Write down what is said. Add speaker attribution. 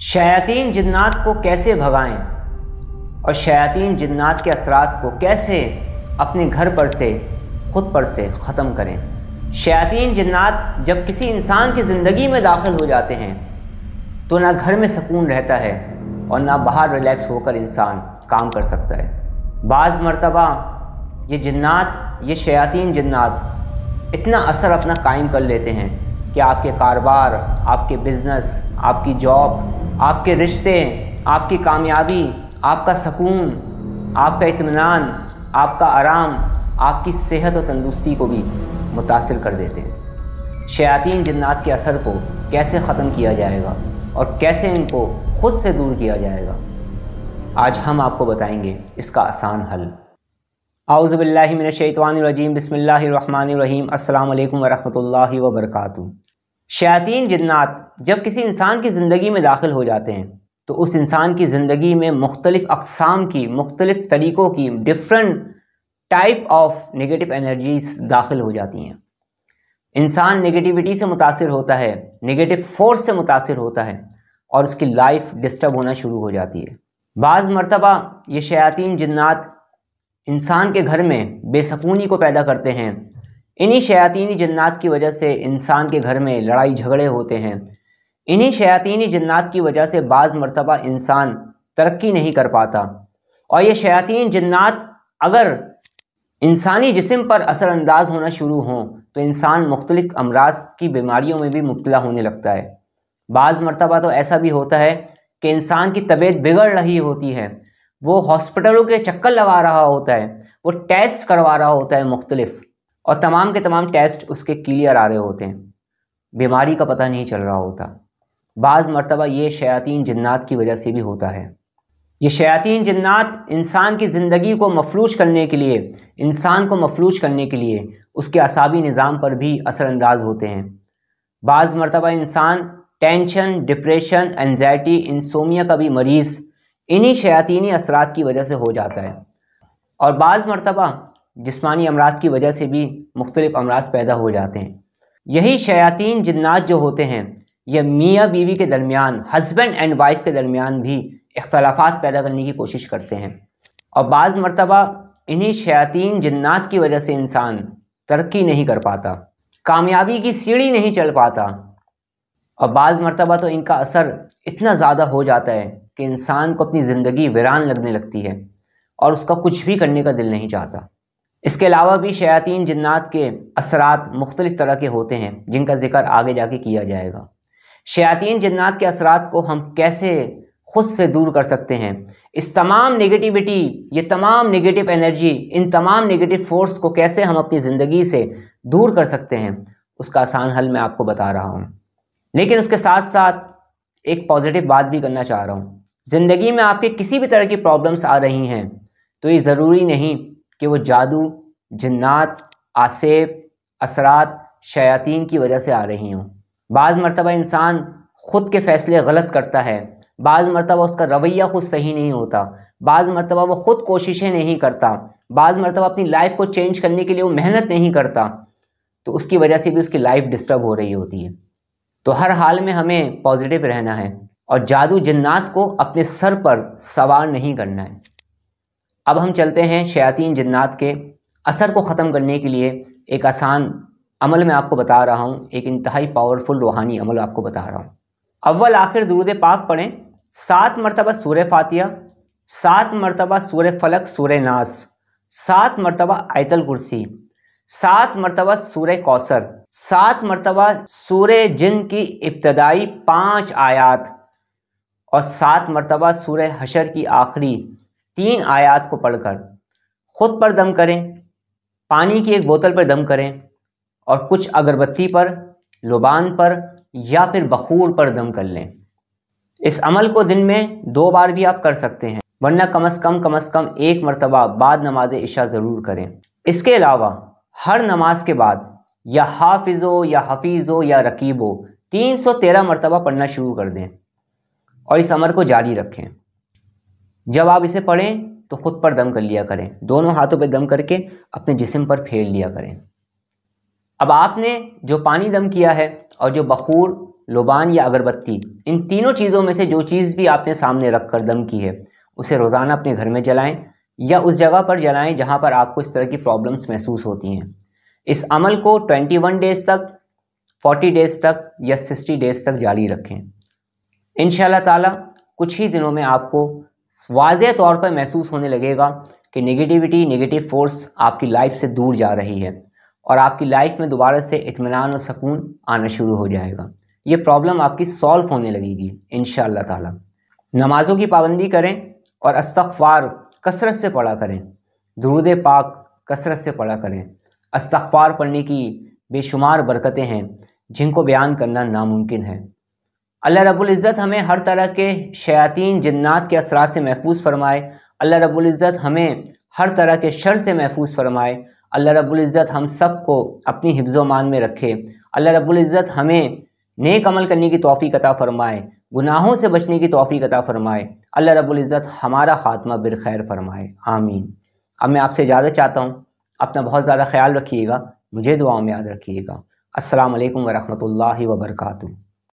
Speaker 1: शयातीन जिन्नात को कैसे भगाएं और शयातीन जिन्नात के असरात को कैसे अपने घर पर से ख़ुद पर से ख़त्म करें। शयातीन जिन्नात जब किसी इंसान की ज़िंदगी में दाखिल हो जाते हैं तो ना घर में सुकून रहता है और ना बाहर रिलैक्स होकर इंसान काम कर सकता है। बाज़ मरतबा ये जिन्नात, ये शयातीन जिन्नात इतना असर अपना कायम कर लेते हैं कि आपके कारोबार, आपके बिज़नेस, आपकी जॉब, आपके रिश्ते, आपकी कामयाबी, आपका सुकून, आपका इत्मीनान, आपका आराम, आपकी सेहत और तंदुरुस्ती को भी मुतासिर कर देते हैं। शयातीन जिन्नात के असर को कैसे ख़त्म किया जाएगा और कैसे इनको खुद से दूर किया जाएगा, आज हम आपको बताएंगे इसका आसान हल। आऊज़ु बिल्लाहि मिनश शैतानिर रजीम, बिस्मिल्लाहिर रहमानिर रहीम, अस्सलामु अलैकुम वरहमतुल्लाहि वबरकातुहू। शयातीन जिन्नात जब किसी इंसान की ज़िंदगी में दाखिल हो जाते हैं तो उस इंसान की ज़िंदगी में मुख्तलिफ़ अक़साम की, मुख्तलिफ़ तरीक़ों की, different type of negative energies दाखिल हो जाती हैं। इंसान नेगेटिविटी से मुतासिर होता है, नेगेटिव फोर्स से मुतासिर होता है और उसकी लाइफ डिस्टर्ब होना शुरू हो जाती है। बाज़ मरतबा ये शयातीन जिन्नात इंसान के घर में बेसकूनी को पैदा करते हैं। इन्हीं शयातीनी जिन्नात की वजह से इंसान के घर में लड़ाई झगड़े होते हैं। इन्हीं शयातीनी जिन्नात की वजह से बाज़ मरतबा इंसान तरक्की नहीं कर पाता। और ये शयातीन जिन्नात अगर इंसानी जिस्म पर असरअंदाज होना शुरू हों तो इंसान मुख्तलिफ़ अमराज की बीमारियों में भी मुब्तला होने लगता है। बाज़ मरतबा तो ऐसा भी होता है कि इंसान की तबीयत बिगड़ रही होती है, वो हॉस्पिटलों के चक्कर लगा रहा होता है, वो टेस्ट करवा रहा होता है मुख्तलिफ, और तमाम के तमाम टेस्ट उसके क्लियर आ रहे होते हैं, बीमारी का पता नहीं चल रहा होता। बाज़ मरतबा ये शयातीन जिन्नात की वजह से भी होता है। ये शयातीन जिन्नात इंसान की ज़िंदगी को मफलूज करने के लिए, इंसान को मफलूज करने के लिए उसके असाबी निज़ाम पर भी असरअंदाज होते हैं। बाज़ मरतबा इंसान टेंशन, डिप्रेशन, एंजाइटी, इंसोमिया का भी मरीज़ इन्हीं शयातीनी असरात की वजह से हो जाता है। और बाज़ मरतबा जिस्मानी अमराज की वजह से भी मुख्तलिफ़ अमराज पैदा हो जाते हैं। यही शयातीन जिन्नात जो होते हैं ये मियाँ बीवी के दरमियान, हस्बैंड एंड वाइफ के दरमियान भी इख्तलाफात पैदा करने की कोशिश करते हैं। और बाज़ मरतबा इन्हीं शयातीन जिन्नात की वजह से इंसान तरक्की नहीं कर पाता, कामयाबी की सीढ़ी नहीं चल पाता। और बाज़ मरतबा तो इनका असर इतना ज़्यादा हो जाता है कि इंसान को अपनी ज़िंदगी वीरान लगने लगती है और उसका कुछ भी करने का दिल नहीं चाहता। इसके अलावा भी शयातीन जिन्नात के असरात मुख्तलिफ़ तरह के होते हैं जिनका ज़िक्र आगे जाके किया जाएगा। शयातीन जिन्नात के असरात को हम कैसे खुद से दूर कर सकते हैं, इस तमाम नेगेटिविटी, ये तमाम नेगेटिव एनर्जी, इन तमाम नेगेटिव फोर्स को कैसे हम अपनी ज़िंदगी से दूर कर सकते हैं, उसका आसान हल मैं आपको बता रहा हूँ। लेकिन उसके साथ साथ एक पॉजिटिव बात भी करना चाह रहा हूँ। ज़िंदगी में आपके किसी भी तरह की प्रॉब्लम्स आ रही हैं तो ये ज़रूरी नहीं कि वो जादू, जिन्नात, आसेब, असरात, शयातीन की वजह से आ रही हों। बाज़ मरतबा इंसान ख़ुद के फ़ैसले गलत करता है, बाज़ मरतबा उसका रवैया खुद सही नहीं होता, बाज़ मरतबा वो ख़ुद कोशिशें नहीं करता, बाज़ मरतबा अपनी लाइफ को चेंज करने के लिए वो मेहनत नहीं करता, तो उसकी वजह से भी उसकी लाइफ डिस्टर्ब हो रही होती है। तो हर हाल में हमें पॉजिटिव रहना है और जादू जिन्नात को अपने सर पर सवार नहीं करना है। अब हम चलते हैं शयातीन जिन्नात के असर को ख़त्म करने के लिए एक आसान अमल मैं आपको बता रहा हूँ, एक इंतहाई पावरफुल रूहानी अमल आपको बता रहा हूँ। अव्वल आखिर दुरूद पाक पढ़ें, 7 मरतबा सूरह फातिहा, 7 मरतबा सूरह फलक, सूरह नास, 7 मरतबा आयतल कुर्सी, 7 मरतबा सूरह कौसर, 7 मरतबा सूरह जिन की इब्तदाई 5 आयात और 7 मरतबा सूरह हशर की आखिरी 3 आयात को पढ़कर ख़ुद पर दम करें, पानी की एक बोतल पर दम करें और कुछ अगरबत्ती पर, लुबान पर या फिर बखूर पर दम कर लें। इस अमल को दिन में 2 बार भी आप कर सकते हैं, वरना कम से कम 1 मरतबा बाद नमाज इशा ज़रूर करें। इसके अलावा हर नमाज के बाद या हाफिज़ो या हफीज़ो या रकीबो 313 मरतबा पढ़ना शुरू कर दें और इस अमल को जारी रखें। जब आप इसे पढ़ें तो ख़ुद पर दम कर लिया करें, दोनों हाथों पर दम करके अपने जिस्म पर फेर लिया करें। अब आपने जो पानी दम किया है और जो बखूर لبان یا اگربتی، ان تینوں چیزوں میں سے جو چیز بھی آپ نے سامنے رکھ کر دم کی ہے اسے روزانہ اپنے گھر میں جلائیں یا اس جگہ پر جلائیں جہاں پر آپ کو اس طرح کی پرابلمس محسوس ہوتی ہیں۔ اس عمل کو 21 ڈیز تک، 40 ڈیز تک یا 60 ڈیز تک جاری رکھیں۔ انشاءاللہ تعالی کچھ ہی دنوں میں آپ کو واضح طور پر محسوس ہونے لگے گا کہ نگیٹیوٹی، نگیٹیو فورس آپ کی لائف سے دور جا رہی ہے اور آپ کی لائف میں دوبارہ سے اطمینان اور سکون آنا شروع ہو جائے گا۔ یہ پرابلم آپ کی سالو ہونے لگے گی انشاءاللہ تعالی۔ نمازوں کی پابندی کریں اور استغفار کثرت سے پڑھا کریں، درود پاک کثرت سے پڑھا کریں۔ استغفار پڑھنے کی بے شمار برکتیں ہیں جن کو بیان کرنا ناممکن ہے۔ اللہ رب العزت ہمیں ہر طرح کے شیاطین جنات کے اثرات سے محفوظ فرمائے۔ اللہ رب العزت ہمیں ہر طرح کے شر سے محفوظ فرمائے۔ اللہ رب العزت ہم سب کو اپنی حفظ و امان میں رکھے۔ اللہ رب العزت ہمیں نیک عمل کرنے کی توفیق عطا فرمائے، گناہوں سے بچنے کی توفیق عطا فرمائے۔ اللہ رب العزت ہمارا خاتمہ بالخیر فرمائے، آمین۔ اب میں آپ سے اجازت چاہتا ہوں، اپنا بہت زیادہ خیال رکھیے گا، مجھے دعاؤں میں یاد رکھیے گا۔ السلام علیکم ورحمۃ اللہ وبرکاتہ۔